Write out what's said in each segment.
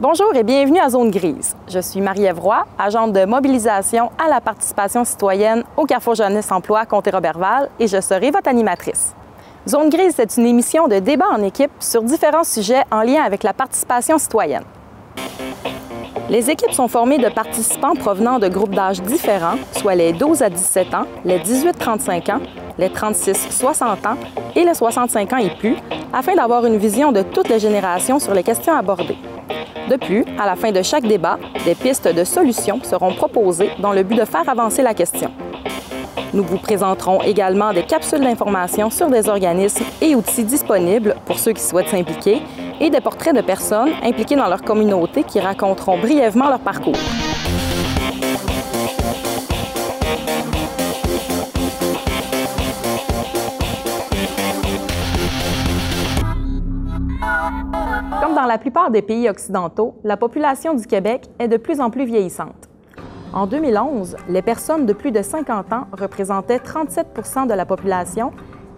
Bonjour et bienvenue à Zone Grise. Je suis Marie-Ève Roy, agente de mobilisation à la participation citoyenne au Carrefour Jeunesse Emploi Comté-Roberval et je serai votre animatrice. Zone Grise, c'est une émission de débat en équipe sur différents sujets en lien avec la participation citoyenne. Les équipes sont formées de participants provenant de groupes d'âge différents, soit les 12 à 17 ans, les 18-35 ans, les 36-60 ans et les 65 ans et plus, afin d'avoir une vision de toutes les générations sur les questions abordées. De plus, à la fin de chaque débat, des pistes de solutions seront proposées dans le but de faire avancer la question. Nous vous présenterons également des capsules d'information sur des organismes et outils disponibles pour ceux qui souhaitent s'impliquer et des portraits de personnes impliquées dans leur communauté qui raconteront brièvement leur parcours. Comme dans la plupart des pays occidentaux, la population du Québec est de plus en plus vieillissante. En 2011, les personnes de plus de 50 ans représentaient 37 % de la population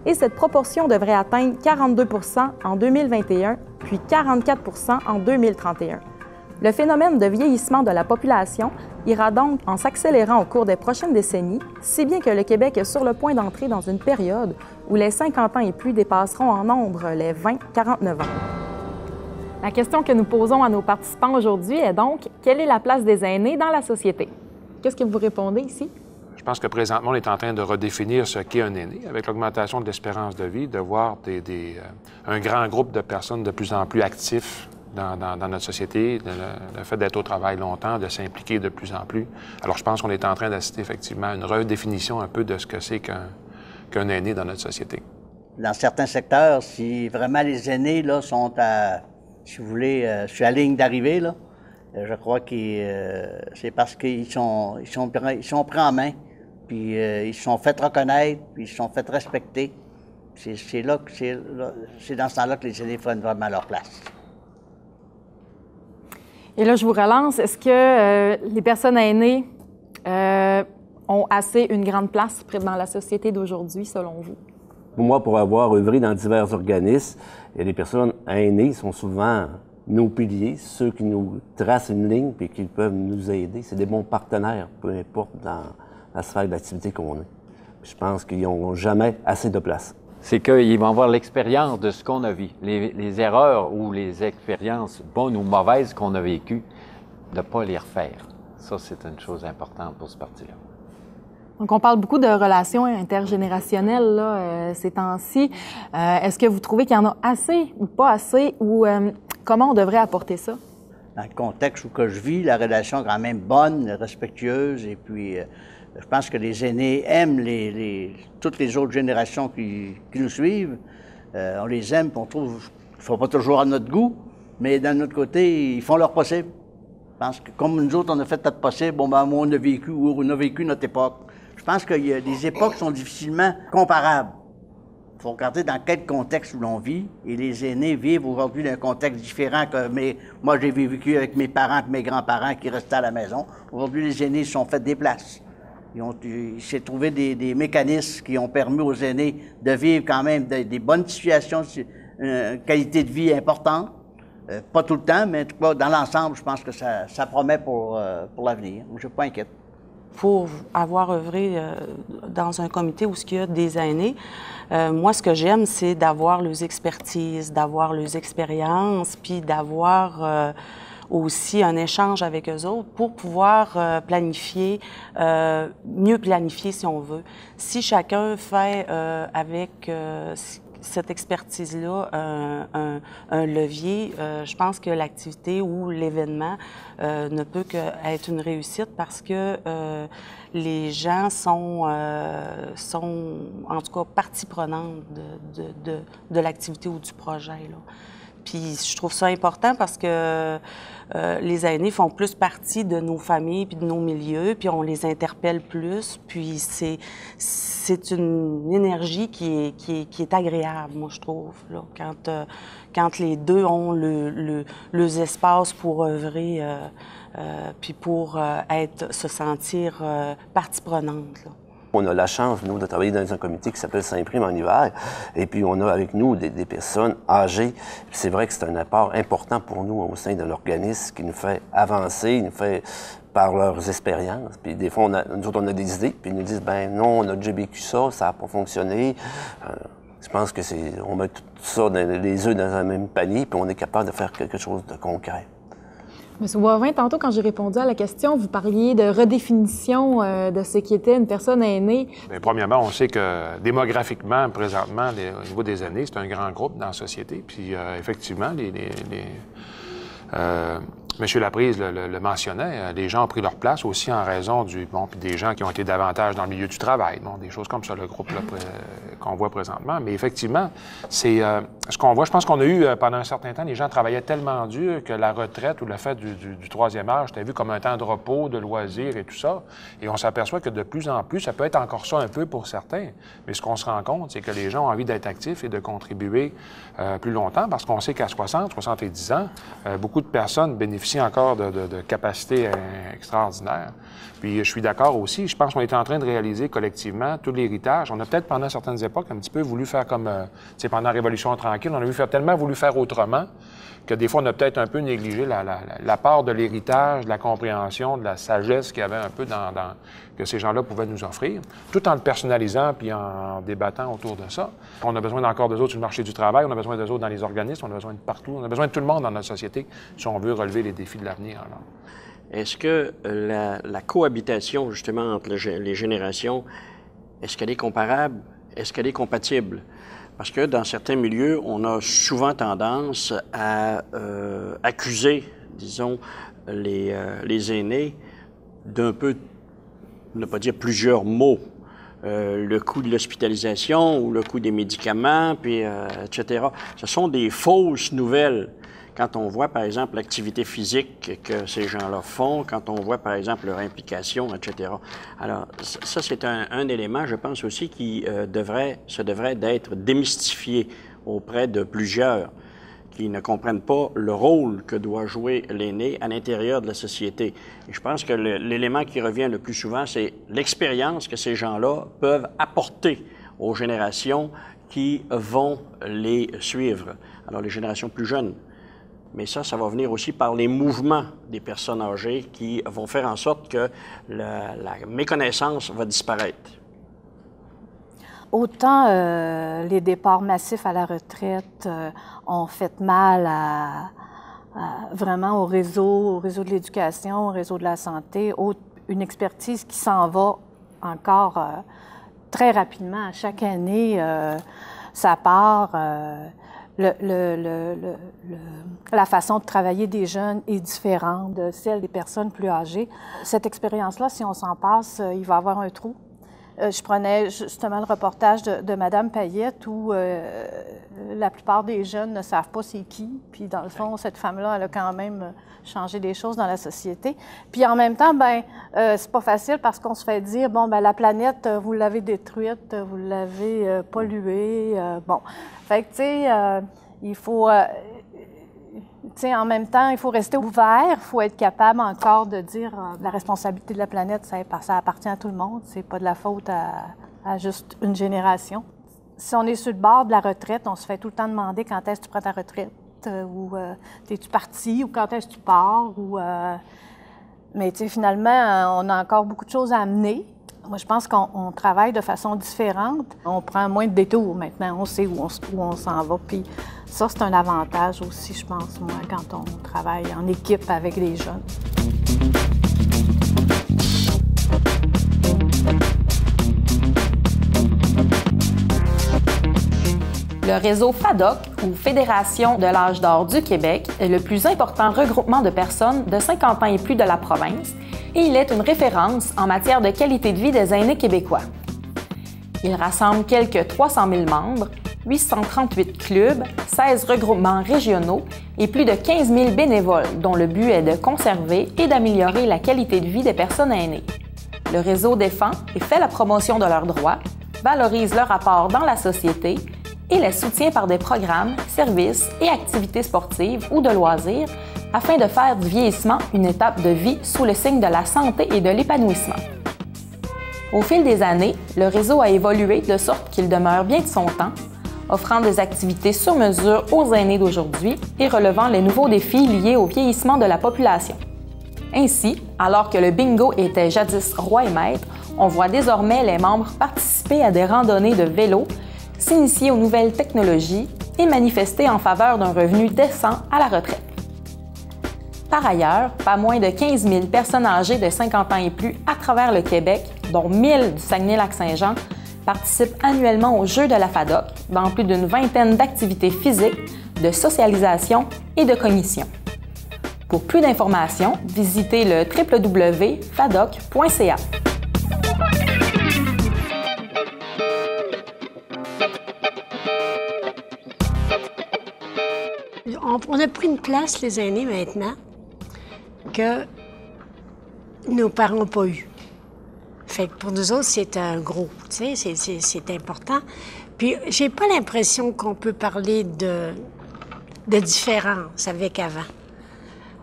et cette proportion devrait atteindre 42 % en 2021, puis 44 % en 2031. Le phénomène de vieillissement de la population ira donc en s'accélérant au cours des prochaines décennies, si bien que le Québec est sur le point d'entrer dans une période où les 50 ans et plus dépasseront en nombre les 20-49 ans. La question que nous posons à nos participants aujourd'hui est donc, quelle est la place des aînés dans la société? Qu'est-ce que vous répondez ici? Je pense que présentement, on est en train de redéfinir ce qu'est un aîné. Avec l'augmentation de l'espérance de vie, de voir un grand groupe de personnes de plus en plus actifs dans notre société, le fait d'être au travail longtemps, de s'impliquer de plus en plus. Alors, je pense qu'on est en train d'assister effectivement à une redéfinition un peu de ce que c'est qu'un aîné dans notre société. Dans certains secteurs, si vraiment les aînés là, sont si vous voulez, sur la ligne d'arrivée, là, je crois que c'est parce qu'ils sont pris en main, puis ils se sont fait reconnaître, puis ils se sont fait respecter. C'est dans ce temps-là que les aînés prennent vraiment leur place. Et là, je vous relance. Est-ce que les personnes aînées ont assez une grande place dans la société d'aujourd'hui, selon vous? Pour moi, pour avoir œuvré dans divers organismes, et les personnes aînées sont souvent nos piliers, ceux qui nous tracent une ligne et qui peuvent nous aider. C'est des bons partenaires, peu importe dans la sphère d'activité qu'on est. Je pense qu'ils n'ont jamais assez de place. C'est qu'ils vont avoir l'expérience de ce qu'on a vu, les erreurs ou les expériences bonnes ou mauvaises qu'on a vécues, de ne pas les refaire. Ça, c'est une chose importante pour ce parti-là. Donc, on parle beaucoup de relations intergénérationnelles là, ces temps-ci. Est-ce que vous trouvez qu'il y en a assez ou pas assez ou comment on devrait apporter ça? Dans le contexte où que je vis, la relation est quand même bonne, respectueuse, et puis je pense que les aînés aiment toutes les autres générations qui nous suivent. On les aime, puis on trouve qu'ils ne font pas toujours à notre goût, mais d'un autre côté, ils font leur possible. Je pense que comme nous autres, on a fait notre possible, bon, ben, moi, on a vécu notre époque. Je pense que les époques sont difficilement comparables. Il faut regarder dans quel contexte où l'on vit, et les aînés vivent aujourd'hui dans un contexte différent que moi j'ai vécu avec mes parents et mes grands-parents qui restaient à la maison. Aujourd'hui, les aînés se sont fait des places. Il s'est trouvé des mécanismes qui ont permis aux aînés de vivre quand même des bonnes situations, une qualité de vie importante. Pas tout le temps, mais en tout cas, dans l'ensemble, je pense que ça promet pour l'avenir. Je ne suis pas inquiète. Pour avoir œuvré dans un comité où il y a des aînés, moi, ce que j'aime, c'est d'avoir leurs expertises, d'avoir leurs expériences, puis d'avoir aussi un échange avec eux autres pour pouvoir planifier, mieux planifier si on veut. Si chacun fait avec cette expertise-là un levier, je pense que l'activité ou l'événement ne peut qu'être une réussite parce que les gens sont en tout cas partie prenante de l'activité ou du projet, là. Puis je trouve ça important parce que les aînés font plus partie de nos familles puis de nos milieux, puis on les interpelle plus, puis c'est une énergie qui est agréable, moi, je trouve, là, quand les deux ont leurs espaces pour œuvrer, puis pour se sentir partie prenante, là. On a la chance, nous, de travailler dans un comité qui s'appelle Saint-Prime en hiver, et puis on a avec nous des personnes âgées. C'est vrai que c'est un apport important pour nous au sein de l'organisme qui nous fait avancer, nous fait par leurs expériences. Puis des fois, nous autres, on a des idées, puis ils nous disent, ben non, on a déjà vécu ça, ça n'a pas fonctionné. Je pense que on met tout ça, les œufs dans un même panier, puis on est capable de faire quelque chose de concret. Monsieur Boivin, tantôt, quand j'ai répondu à la question, vous parliez de redéfinition de ce qui était une personne aînée. Bien, premièrement, on sait que démographiquement, présentement, au niveau des aînés, c'est un grand groupe dans la société. Puis, effectivement, M. Laprise le mentionnait, les gens ont pris leur place aussi en raison puis des gens qui ont été davantage dans le milieu du travail, des choses comme ça, le groupe qu'on voit présentement. Mais effectivement, c'est ce qu'on voit. Je pense qu'on a eu, pendant un certain temps, les gens travaillaient tellement dur que la retraite ou le fait du troisième âge était vu comme un temps de repos, de loisirs et tout ça. Et on s'aperçoit que de plus en plus, ça peut être encore ça un peu pour certains, mais ce qu'on se rend compte, c'est que les gens ont envie d'être actifs et de contribuer plus longtemps, parce qu'on sait qu'à 60, 70 ans, beaucoup de personnes bénéficient encore de capacités extraordinaires. Puis je suis d'accord aussi, je pense qu'on est en train de réaliser collectivement tout l'héritage. On a peut-être pendant certaines époques un petit peu voulu faire comme, tu sais, pendant la Révolution tranquille, on a tellement voulu faire autrement que des fois on a peut-être un peu négligé la part de l'héritage, de la compréhension, de la sagesse qu'il y avait un peu que ces gens-là pouvaient nous offrir, tout en le personnalisant puis en débattant autour de ça. On a besoin encore d'eux autres sur le marché du travail, on a besoin d'eux autres dans les organismes, on a besoin de partout, on a besoin de tout le monde dans notre société si on veut relever les défis de l'avenir. Est-ce que la cohabitation, justement, entre les générations, est-ce qu'elle est comparable? Est-ce qu'elle est compatible? Parce que dans certains milieux, on a souvent tendance à accuser, disons, les aînés d'un peu, ne pas dire plusieurs maux. Le coût de l'hospitalisation ou le coût des médicaments, puis etc. Ce sont des fausses nouvelles. Quand on voit, par exemple, l'activité physique que ces gens-là font, quand on voit, par exemple, leur implication, etc. Alors, ça, c'est un élément, je pense aussi, qui devrait d'être démystifié auprès de plusieurs qui ne comprennent pas le rôle que doit jouer l'aîné à l'intérieur de la société. Et je pense que l'élément qui revient le plus souvent, c'est l'expérience que ces gens-là peuvent apporter aux générations qui vont les suivre. Alors, les générations plus jeunes. Mais ça va venir aussi par les mouvements des personnes âgées qui vont faire en sorte que la méconnaissance va disparaître. Autant les départs massifs à la retraite ont fait mal vraiment au réseau de l'éducation, au réseau de la santé, une expertise qui s'en va encore très rapidement. À chaque année, ça part. La façon de travailler des jeunes est différente de celle des personnes plus âgées. Cette expérience-là, si on s'en passe, il va y avoir un trou. Je prenais justement le reportage de Mme Payette où la plupart des jeunes ne savent pas c'est qui. Puis dans le fond, cette femme-là, elle a quand même changé des choses dans la société. Puis en même temps, c'est pas facile parce qu'on se fait dire, bon, la planète, vous l'avez détruite, vous l'avez polluée. Bon, fait que, tu sais, il faut... en même temps, il faut rester ouvert, il faut être capable encore de dire la responsabilité de la planète, ça appartient à tout le monde, c'est pas de la faute à juste une génération. Si on est sur le bord de la retraite, on se fait tout le temps demander quand est-ce que tu prends ta retraite, ou es-tu parti, ou quand est-ce que tu pars, mais finalement, on a encore beaucoup de choses à amener. Moi, je pense qu'on travaille de façon différente. On prend moins de détours maintenant. On sait où on s'en va. Puis ça, c'est un avantage aussi, je pense, moi, quand on travaille en équipe avec les jeunes. Le réseau FADOC, ou Fédération de l'âge d'or du Québec, est le plus important regroupement de personnes de 50 ans et plus de la province et il est une référence en matière de qualité de vie des aînés québécois. Il rassemble quelques 300 000 membres, 838 clubs, 16 regroupements régionaux et plus de 15 000 bénévoles dont le but est de conserver et d'améliorer la qualité de vie des personnes aînées. Le réseau défend et fait la promotion de leurs droits, valorise leur apport dans la société et les soutient par des programmes, services et activités sportives ou de loisirs afin de faire du vieillissement une étape de vie sous le signe de la santé et de l'épanouissement. Au fil des années, le réseau a évolué de sorte qu'il demeure bien de son temps, offrant des activités sur mesure aux aînés d'aujourd'hui et relevant les nouveaux défis liés au vieillissement de la population. Ainsi, alors que le bingo était jadis roi et maître, on voit désormais les membres participer à des randonnées de vélo, s'initier aux nouvelles technologies et manifester en faveur d'un revenu décent à la retraite. Par ailleurs, pas moins de 15 000 personnes âgées de 50 ans et plus à travers le Québec, dont 1 000 du Saguenay-Lac-Saint-Jean, participent annuellement aux Jeux de la FADOC dans plus d'une vingtaine d'activités physiques, de socialisation et de cognition. Pour plus d'informations, visitez le www.fadoc.ca. On a pris une place, les aînés, maintenant, que nos parents n'ont pas eu. Fait que pour nous autres, c'est un gros, tu sais, c'est important. Puis, j'ai pas l'impression qu'on peut parler de différence avec avant.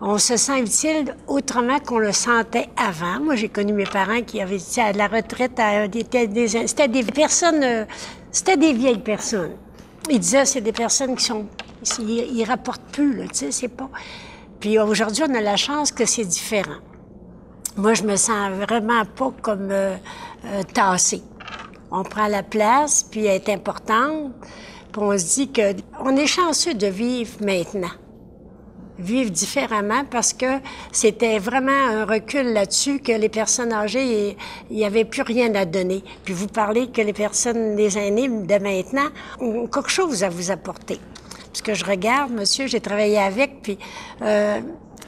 On se sent utile autrement qu'on le sentait avant. Moi, j'ai connu mes parents qui avaient été à la retraite, c'était des personnes, c'était des vieilles personnes. Ils disaient, c'est des personnes qui sont, ils rapportent plus, là, tu sais, c'est pas... Puis aujourd'hui, on a la chance que c'est différent. Moi, je me sens vraiment pas comme tassée. On prend la place, puis elle est importante, puis on se dit qu'on est chanceux de vivre maintenant. Vivre différemment parce que c'était vraiment un recul là-dessus que les personnes âgées, il n'y avait plus rien à donner. Puis vous parlez que les personnes, les aînés de maintenant ont quelque chose à vous apporter. Parce que je regarde, monsieur, j'ai travaillé avec, puis...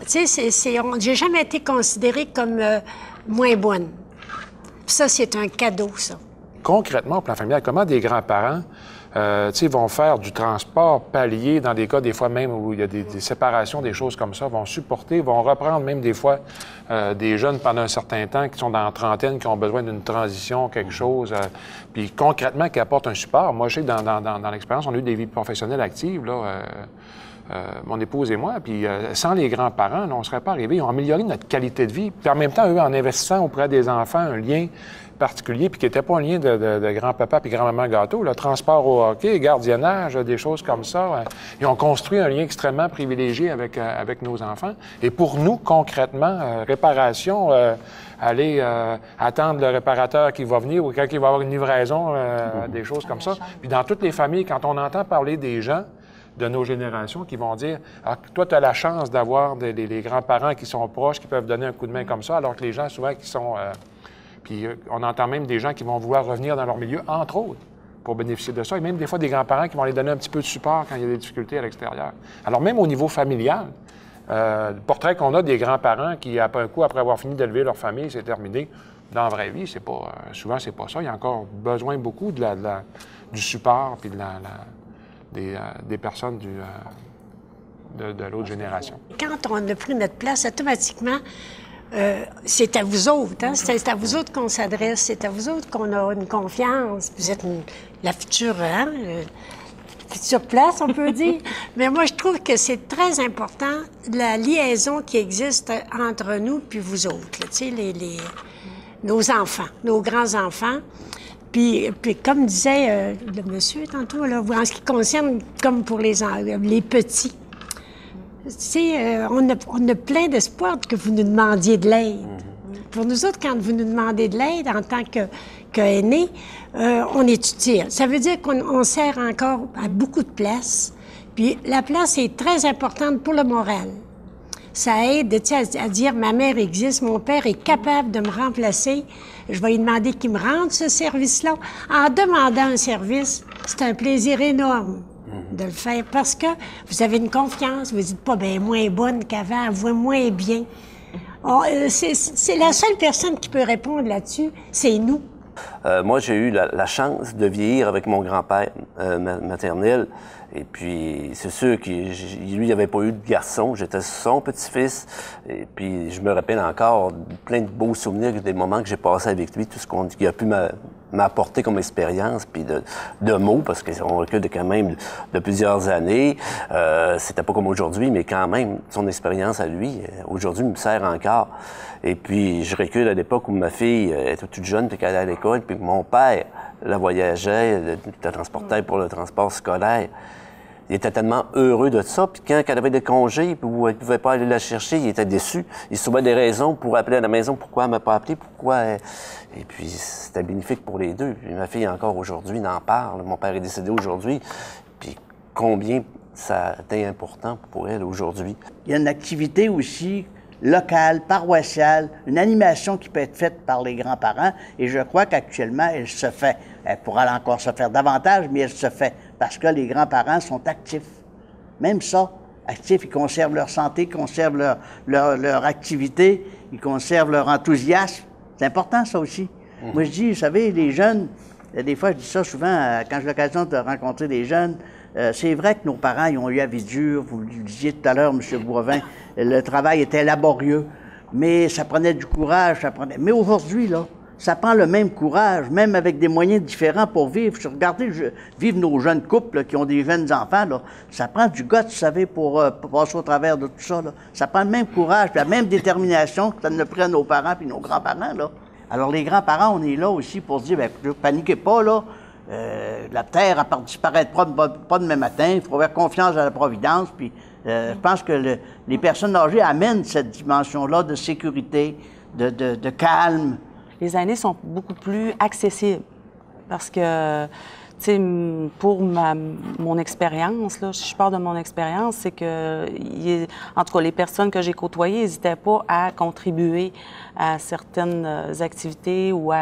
tu sais, j'ai jamais été considérée comme moins bonne. Puis ça, c'est un cadeau, ça. Concrètement, au plan familial, comment des grands-parents vont faire du transport palier dans des cas, des fois même où il y a des séparations, des choses comme ça, vont supporter, vont reprendre même des fois des jeunes pendant un certain temps qui sont dans la trentaine, qui ont besoin d'une transition, quelque chose, puis concrètement qui apportent un support. Moi, je sais que dans l'expérience, on a eu des vies professionnelles actives, là, mon épouse et moi, puis sans les grands-parents, on ne serait pas arrivés. Ils ont amélioré notre qualité de vie, puis en même temps, eux, en investissant auprès des enfants, un lien particulier, puis qui n'était pas un lien de grand-papa puis grand-maman gâteau, le transport au hockey, gardiennage, des choses comme ça. Ils ont construit un lien extrêmement privilégié avec nos enfants. Et pour nous, concrètement, réparation, aller attendre le réparateur qui va venir ou quand il va avoir une livraison, des choses comme ça. Puis dans toutes les familles, quand on entend parler des gens de nos générations qui vont dire ah, « Toi, tu as la chance d'avoir des grands-parents qui sont proches, qui peuvent donner un coup de main comme ça, alors que les gens, souvent, qui sont... Puis on entend même des gens qui vont vouloir revenir dans leur milieu, entre autres, pour bénéficier de ça. Et même des fois, des grands-parents qui vont aller donner un petit peu de support quand il y a des difficultés à l'extérieur. Alors même au niveau familial, le portrait qu'on a des grands-parents qui, après un coup, après avoir fini d'élever leur famille, c'est terminé. Dans la vraie vie, c'est pas, souvent, c'est pas ça. Il y a encore besoin beaucoup du support puis des personnes de l'autre génération. Quand on a pris notre place, automatiquement, c'est à vous autres, hein? C'est à vous autres qu'on s'adresse, c'est à vous autres qu'on a une confiance. Vous êtes la future, hein? Future place, on peut dire. Mais moi, je trouve que c'est très important, la liaison qui existe entre nous puis vous autres, tu sais, nos enfants, nos grands-enfants. Puis comme disait le monsieur tantôt, là, en ce qui concerne, comme pour les petits, tu sais, on a plein d'espoir que vous nous demandiez de l'aide. Pour nous autres, quand vous nous demandez de l'aide en tant qu'aînés, on est utile. Ça veut dire qu'on sert encore à beaucoup de place. Puis la place est très importante pour le moral. Ça aide à dire, ma mère existe, mon père est capable de me remplacer. Je vais lui demander qu'il me rende ce service-là. En demandant un service, c'est un plaisir énorme de le faire parce que vous avez une confiance. Vous dites pas, bien, moins bonne qu'avant, vous moins bien. C'est la seule personne qui peut répondre là-dessus, c'est nous. Moi, j'ai eu la chance de vieillir avec mon grand-père maternel Et puis, c'est sûr qu'il lui, il n'avait pas eu de garçon. J'étais son petit-fils. Et puis, je me rappelle encore plein de beaux souvenirs des moments que j'ai passés avec lui, tout ce qu'il a pu m'apporter comme expérience, puis de mots, parce qu'on recule quand même de plusieurs années. C'était pas comme aujourd'hui, mais quand même, son expérience à lui, aujourd'hui, me sert encore. Et puis, je recule à l'époque où ma fille était toute jeune, puis qu'elle allait à l'école, puis que mon père la voyageait, la transportait pour le transport scolaire. Il était tellement heureux de ça. Puis quand elle avait des congés, puis où elle ne pouvait pas aller la chercher, il était déçu. Il se trouvait des raisons pour appeler à la maison. Pourquoi elle ne m'a pas appelé? Et puis, c'était bénéfique pour les deux. Puis ma fille, encore aujourd'hui, n'en parle. Mon père est décédé aujourd'hui. Puis combien ça a été important pour elle aujourd'hui. Il y a une activité aussi locale, paroissiale, une animation qui peut être faite par les grands-parents. Et je crois qu'actuellement, elle se fait. Elle pourra encore se faire davantage, mais elle se fait parce que les grands-parents sont actifs. Même ça, actifs, ils conservent leur santé, ils conservent leur activité, ils conservent leur enthousiasme. C'est important, ça aussi. Moi, je dis, vous savez, les jeunes, des fois, je dis ça souvent quand j'ai l'occasion de rencontrer des jeunes, c'est vrai que nos parents, ils ont eu la vie dure. Vous le disiez tout à l'heure, M. Boivin, le travail était laborieux, mais ça prenait du courage, Mais aujourd'hui, là, ça prend le même courage, même avec des moyens différents pour vivre. Regardez, vivre nos jeunes couples là, qui ont des jeunes enfants, là, ça prend du guts, vous savez, pour passer au travers de tout ça. Là. Ça prend le même courage, la même détermination que ça ne prennent nos parents et nos grands-parents. Là. Alors, les grands-parents, on est là aussi pour se dire, bien, ne paniquez pas, là. La Terre ne disparaîtra pas demain matin. Il faut avoir confiance à la Providence. Puis, je pense que les personnes âgées amènent cette dimension-là de sécurité, de calme. Les aînés sont beaucoup plus accessibles parce que, tu sais, pour mon expérience, là, si je parle de mon expérience, c'est que, en tout cas, les personnes que j'ai côtoyées n'hésitaient pas à contribuer à certaines activités ou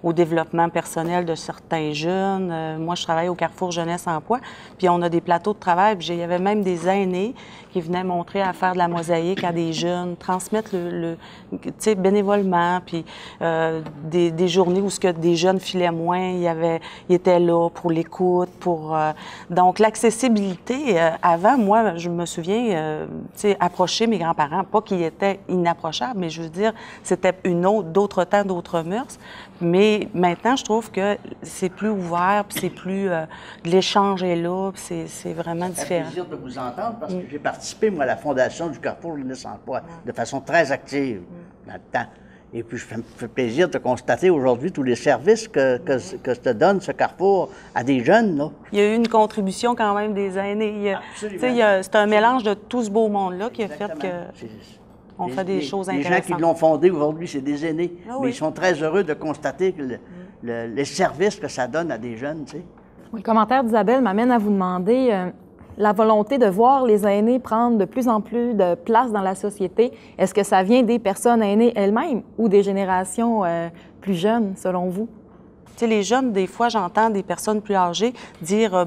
au développement personnel de certains jeunes. Moi, je travaille au Carrefour Jeunesse Emploi, puis on a des plateaux de travail, puis il y avait même des aînés qui venaient montrer à faire de la mosaïque à des jeunes, transmettre tu sais, bénévolement, puis des journées où des jeunes filaient moins, ils étaient là pour l'écoute, donc l'accessibilité, avant, moi, je me souviens, tu sais, approcher mes grands-parents, pas qu'ils étaient inapprochables, mais je veux dire, c'était d'autres temps, d'autres mœurs. Mais maintenant, je trouve que c'est plus ouvert, puis c'est plus... l'échange est là, puis c'est vraiment différent. Ça fait plaisir de vous entendre parce que j'ai participé, moi, à la fondation du Carrefour Jeunesse Emploi de façon très active dans le temps. Et puis, je me fais plaisir de constater aujourd'hui tous les services que te donne ce Carrefour à des jeunes. Là. Il y a eu une contribution quand même des aînés. C'est un mélange de tout ce beau monde-là qui a fait que... On fait des choses intéressantes. Les gens qui l'ont fondé aujourd'hui, c'est des aînés. Ah, mais ils sont très heureux de constater que les services que ça donne à des jeunes, tu sais. Le commentaire d'Isabelle m'amène à vous demander la volonté de voir les aînés prendre de plus en plus de place dans la société. Est-ce que ça vient des personnes aînées elles-mêmes ou des générations plus jeunes, selon vous? Tu sais, les jeunes, des fois, j'entends des personnes plus âgées dire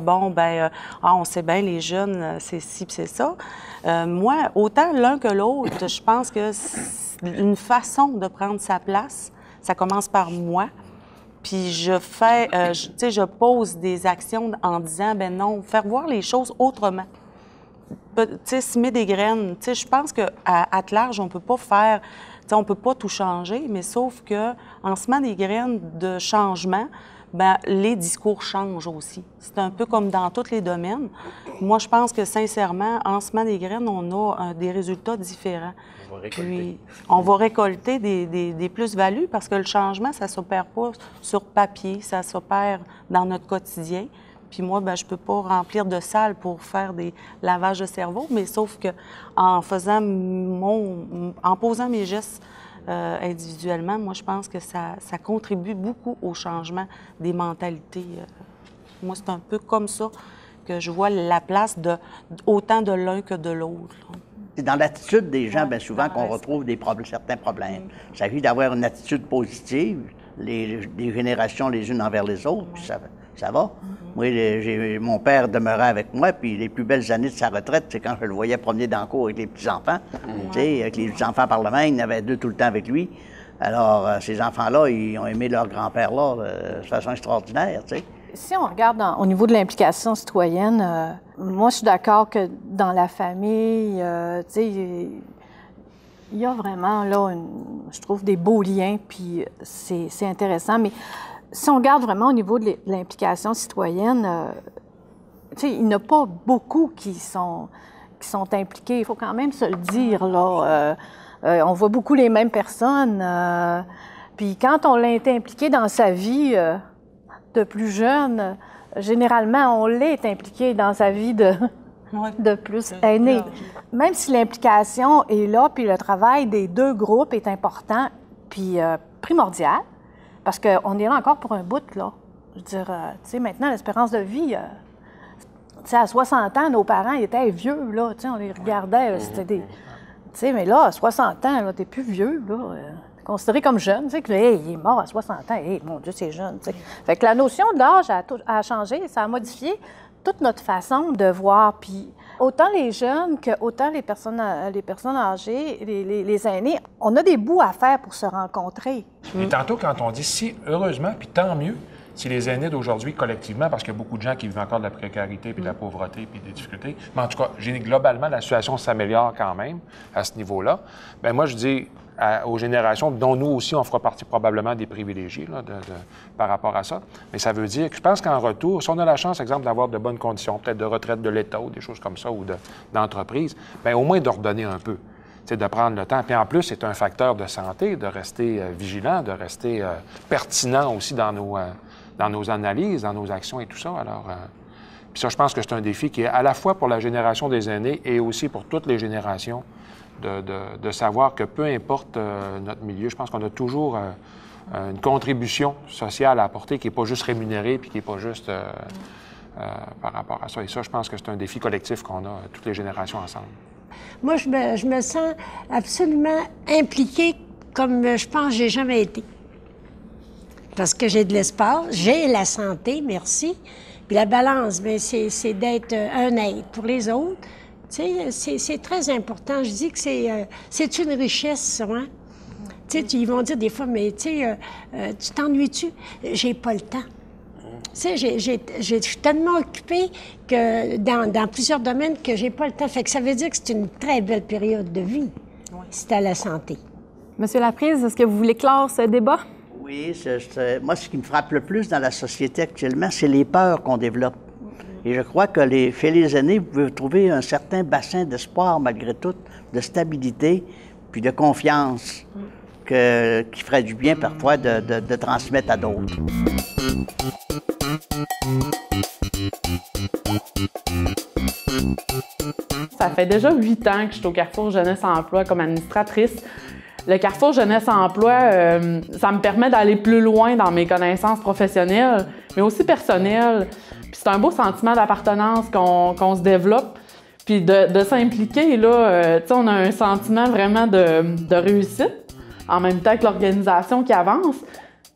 on sait bien, les jeunes, c'est ci puis c'est ça. Moi, autant l'un que l'autre, je pense que une façon de prendre sa place, ça commence par moi. Puis je pose des actions en disant, ben non, faire voir les choses autrement. Tu sais, semer des graines. Tu sais, je pense qu'à large, on peut pas faire... on ne peut pas tout changer, mais sauf qu'en semant des graines de changement, bien, les discours changent aussi. C'est un peu comme dans tous les domaines. Moi, je pense que sincèrement, en semant des graines, on a des résultats différents. Puis, on va récolter des plus-values parce que le changement, ça ne s'opère pas sur papier, ça s'opère dans notre quotidien. Puis moi, ben, je ne peux pas remplir de salle pour faire des lavages de cerveau, mais sauf que en posant mes gestes individuellement, moi, je pense que ça contribue beaucoup au changement des mentalités. Moi, c'est un peu comme ça que je vois la place autant de l'un que de l'autre. C'est dans l'attitude des gens, bien souvent, qu'on retrouve certains problèmes. Il s'agit d'avoir une attitude positive, les générations les unes envers les autres, puis ça va. Moi, mon père demeurait avec moi, puis les plus belles années de sa retraite, c'est quand je le voyais promener dans le cours avec les petits-enfants. Tu sais, avec les petits-enfants par le main, il y en avait 2 tout le temps avec lui. Alors, ces enfants-là, ils ont aimé leur grand-père-là de façon extraordinaire, tu sais. Si on regarde au niveau de l'implication citoyenne, moi, je suis d'accord que dans la famille, tu sais, il y a vraiment, là, je trouve, des beaux liens, puis c'est intéressant. Mais si on regarde vraiment au niveau de l'implication citoyenne, tu sais, il n'y en a pas beaucoup qui sont impliqués. Il faut quand même se le dire, là. On voit beaucoup les mêmes personnes. Puis quand on l'a été impliqué dans sa vie de plus jeune, généralement, on l'est impliqué dans sa vie de plus aîné. Même si l'implication est là, puis le travail des deux groupes est important, puis primordial, parce qu'on est là encore pour un bout, là. Je veux dire, tu sais, maintenant, l'espérance de vie, tu sais, à 60 ans, nos parents ils étaient vieux, là, tu sais, on les regardait, c'était des... Tu sais, mais là, à 60 ans, là, t'es plus vieux, là. Considéré comme jeune, tu sais, que hey, il est mort à 60 ans, hey, mon Dieu, c'est jeune, tu sais. Fait que la notion de l'âge a changé, ça a modifié toute notre façon de voir, puis autant les jeunes que autant les personnes âgées, les aînés, on a des bouts à faire pour se rencontrer. Et tantôt, quand on dit si, heureusement, puis tant mieux, si les aînés d'aujourd'hui, collectivement, parce qu'il y a beaucoup de gens qui vivent encore de la précarité, puis de la pauvreté, puis des difficultés, mais en tout cas, globalement, la situation s'améliore quand même à ce niveau-là. Bien, moi, je dis aux générations, dont nous aussi, on fera partie probablement des privilégiés là, par rapport à ça. Mais ça veut dire que je pense qu'en retour, si on a la chance, exemple, d'avoir de bonnes conditions, peut-être de retraite de l'État ou des choses comme ça, ou d'entreprise, bien, au moins de redonner un peu. De prendre le temps. Puis en plus, c'est un facteur de santé, de rester vigilant, de rester pertinent aussi dans nos analyses, dans nos actions et tout ça. Alors, puis ça, je pense que c'est un défi qui est à la fois pour la génération des aînés et aussi pour toutes les générations de savoir que peu importe notre milieu, je pense qu'on a toujours une contribution sociale à apporter qui n'est pas juste rémunérée puis qui n'est pas juste par rapport à ça. Et ça, je pense que c'est un défi collectif qu'on a, toutes les générations ensemble. Moi, je me sens absolument impliquée comme je pense que j'ai jamais été. Parce que j'ai de l'espace, j'ai la santé, merci. Puis la balance, bien, c'est d'être un aide pour les autres. Tu sais, c'est très important. Je dis que c'est une richesse, ça, hein? Tu sais, ils vont dire des fois, mais tu sais, tu t'ennuies-tu? J'ai pas le temps. Tu sais, je suis tellement occupée que dans plusieurs domaines que j'ai pas le temps. Fait que ça veut dire que c'est une très belle période de vie, si t'as la santé. Monsieur Laprise, est-ce que vous voulez clore ce débat? Oui, moi, ce qui me frappe le plus dans la société actuellement, c'est les peurs qu'on développe. Et je crois que chez les aînés, vous pouvez trouver un certain bassin d'espoir, malgré tout, de stabilité, puis de confiance, qui ferait du bien parfois de transmettre à d'autres. Ça fait déjà 8 ans que je suis au Carrefour Jeunesse Emploi comme administratrice. Le Carrefour Jeunesse Emploi, ça me permet d'aller plus loin dans mes connaissances professionnelles, mais aussi personnelles. Puis c'est un beau sentiment d'appartenance qu'on se développe. Puis de s'impliquer, là, tu sais, on a un sentiment vraiment de réussite, en même temps que l'organisation qui avance,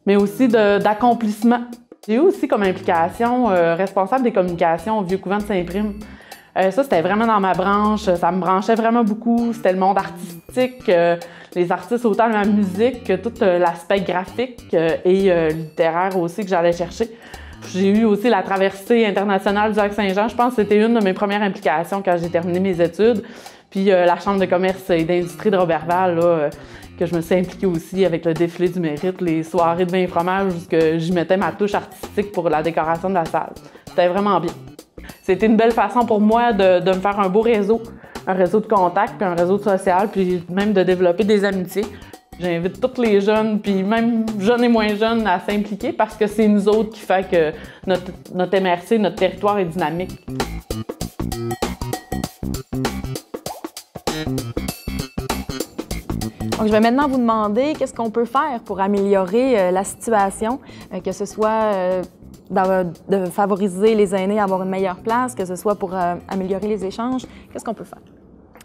mais aussi d'accomplissement. J'ai eu aussi comme implication responsable des communications au Vieux-Couvent de Saint-Prime. Ça, c'était vraiment dans ma branche. Ça me branchait vraiment beaucoup. C'était le monde artistique, les artistes, autant de la musique que tout l'aspect graphique et littéraire aussi que j'allais chercher. J'ai eu aussi la traversée internationale du Lac-Saint-Jean. Je pense que c'était une de mes premières implications quand j'ai terminé mes études. Puis la Chambre de commerce et d'industrie de Roberval, là, que je me suis impliquée aussi avec le défilé du mérite, les soirées de vin et fromage, où j'y mettais ma touche artistique pour la décoration de la salle. C'était vraiment bien. C'était une belle façon pour moi de me faire un beau réseau, un réseau de contacts, puis un réseau social, puis même de développer des amitiés. J'invite tous les jeunes, puis même jeunes et moins jeunes, à s'impliquer parce que c'est nous autres qui fait que notre MRC, notre territoire est dynamique. Donc, je vais maintenant vous demander qu'est-ce qu'on peut faire pour améliorer la situation, que ce soit de favoriser les aînés à avoir une meilleure place, que ce soit pour améliorer les échanges. Qu'est-ce qu'on peut faire?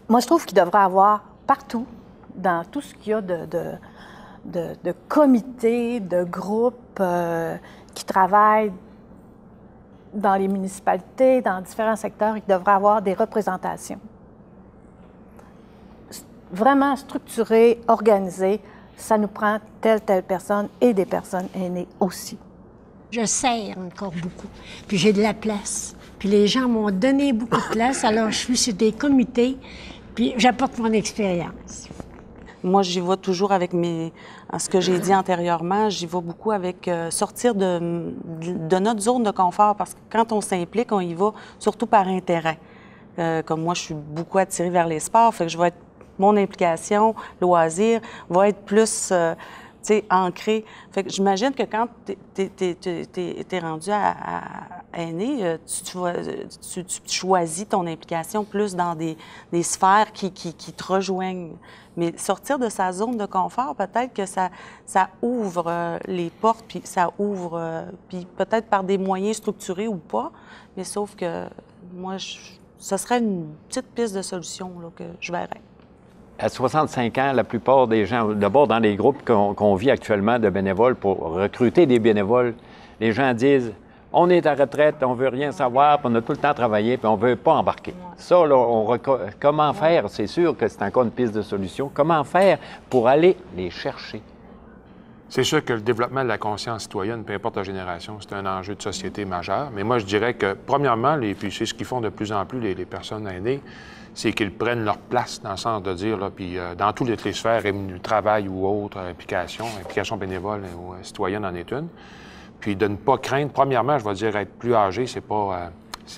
Moi, je trouve qu'il devrait y avoir partout, dans tout ce qu'il y a de comités, de groupes qui travaillent dans les municipalités, dans différents secteurs, il devrait y avoir des représentations. Vraiment structuré, organisé, ça nous prend telle personne et des personnes aînées aussi. Je sers encore beaucoup. Puis j'ai de la place. Puis les gens m'ont donné beaucoup de place, alors je suis sur des comités, puis j'apporte mon expérience. Moi, j'y vais toujours avec ce que j'ai dit antérieurement, j'y vais beaucoup avec sortir de notre zone de confort, parce que quand on s'implique, on y va surtout par intérêt. Comme moi, je suis beaucoup attirée vers les sports, fait que je vais être, mon implication, loisir, va être plus ancrée. Fait que j'imagine que quand t'es rendu à aîné, tu choisis ton implication plus dans des sphères qui te rejoignent. Mais sortir de sa zone de confort, peut-être que ça ouvre les portes, puis ça ouvre, puis peut-être par des moyens structurés ou pas, mais sauf que moi, ce serait une petite piste de solution là, que je verrais. À 65 ans, la plupart des gens, d'abord dans les groupes qu'on vit actuellement de bénévoles pour recruter des bénévoles, les gens disent « on est à retraite, on veut rien savoir, puis on a tout le temps travaillé, puis on veut pas embarquer ». Ça, là, comment faire? C'est sûr que c'est encore une piste de solution. Comment faire pour aller les chercher? C'est sûr que le développement de la conscience citoyenne, peu importe la génération, c'est un enjeu de société majeur. Mais moi, je dirais que, premièrement, puis c'est ce qu'ils font de plus en plus les personnes aînées, c'est qu'ils prennent leur place dans le sens de dire, là, puis dans toutes les sphères, travail ou autre, implication bénévole ou citoyenne en est une. Puis de ne pas craindre, premièrement, je vais dire, être plus âgé, c'est pas...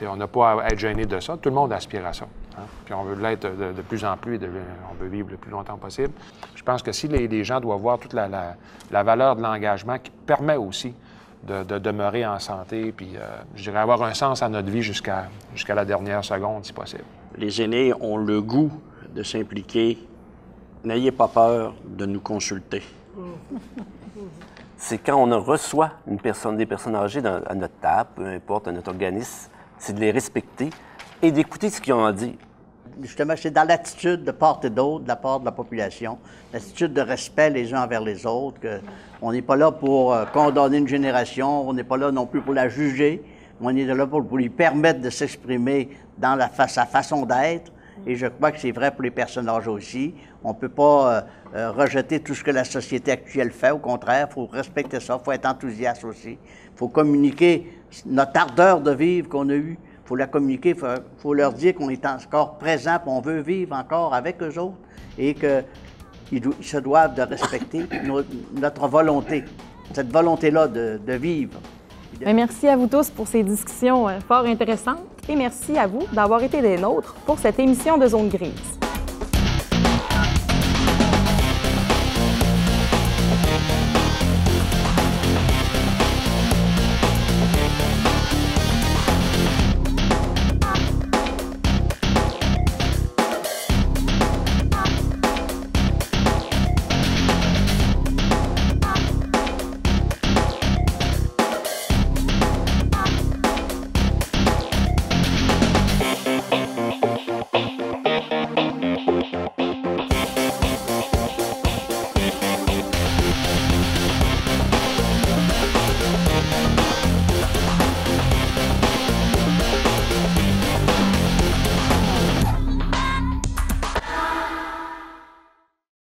on n'a pas à être gêné de ça. Tout le monde aspire à ça. Hein? Puis on veut l'être de plus en plus et on veut vivre le plus longtemps possible. Je pense que si les gens doivent voir toute la valeur de l'engagement qui permet aussi de demeurer en santé, puis je dirais avoir un sens à notre vie jusqu'à la dernière seconde, si possible. Les aînés ont le goût de s'impliquer. N'ayez pas peur de nous consulter. C'est quand on reçoit des personnes âgées à notre table, peu importe, à notre organisme, c'est de les respecter et d'écouter ce qu'ils ont à dire. Justement, c'est dans l'attitude de part et d'autre, de la part de la population, l'attitude de respect les uns envers les autres, on n'est pas là pour condamner une génération, on n'est pas là non plus pour la juger, on est là pour lui permettre de s'exprimer dans sa façon d'être. Et je crois que c'est vrai pour les personnes âgées aussi. On ne peut pas rejeter tout ce que la société actuelle fait. Au contraire, il faut respecter ça, il faut être enthousiaste aussi. Il faut communiquer notre ardeur de vivre qu'on a eue. Il faut la communiquer, il faut leur dire qu'on est encore présent, qu'on veut vivre encore avec eux autres et qu'ils se doivent de respecter notre volonté, cette volonté-là de vivre. Bien, merci à vous tous pour ces discussions fort intéressantes et merci à vous d'avoir été des nôtres pour cette émission de Zone Grise.